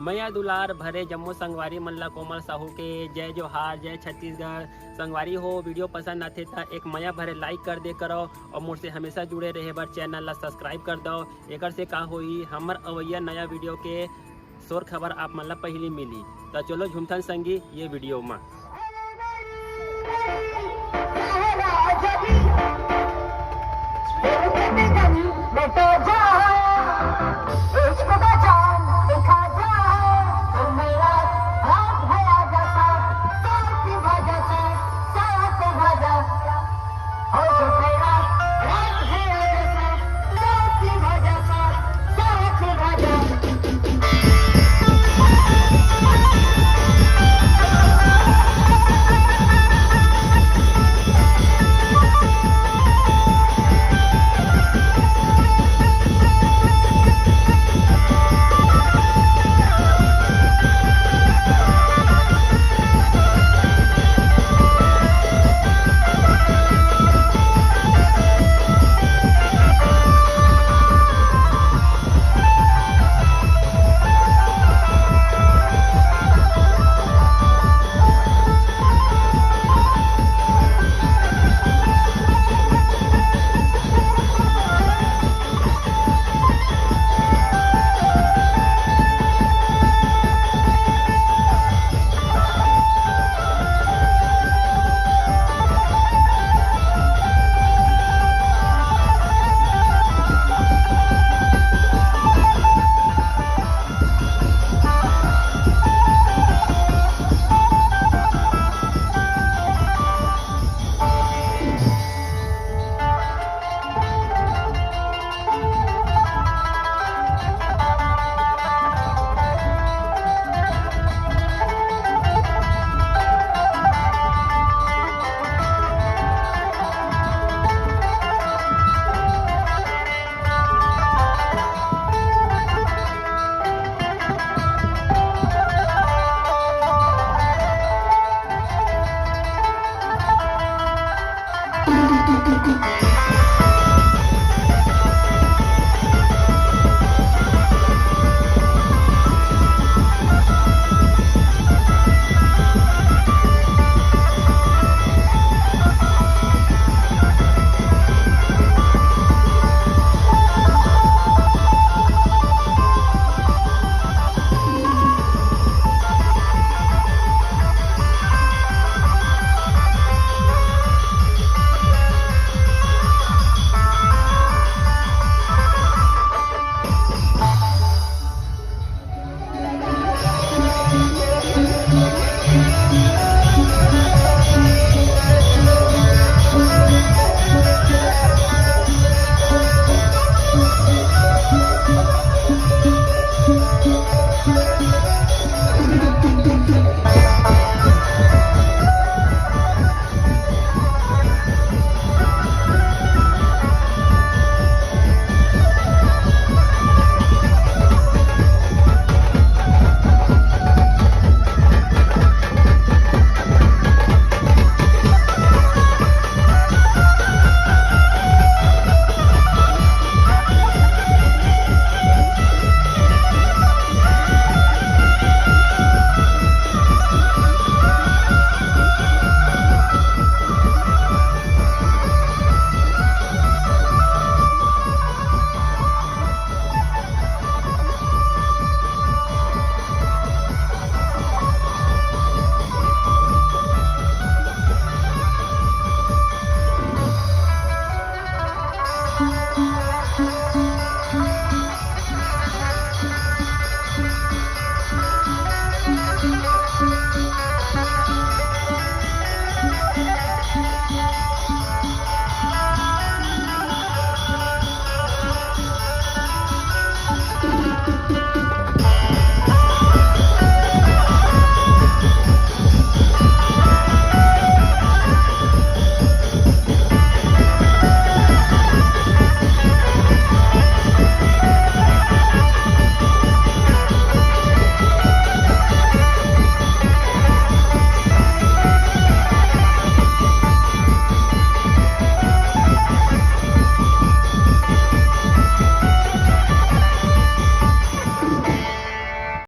मैया दुलार भरे जम्मू संगवारी मल्ला कोमल साहू के जय जोहार, जय छत्तीसगढ़। संगवारी हो वीडियो पसंद आते था एक मैया भरे लाइक कर दे करो और मुझसे हमेशा जुड़े रहे बर चैनल ला सब्सक्राइब कर दो। एक से का होई हमर अवैया नया वीडियो के शोर खबर आप मन ला पहली मिली। तो चलो झुमथन संगी ये वीडियो में तो जा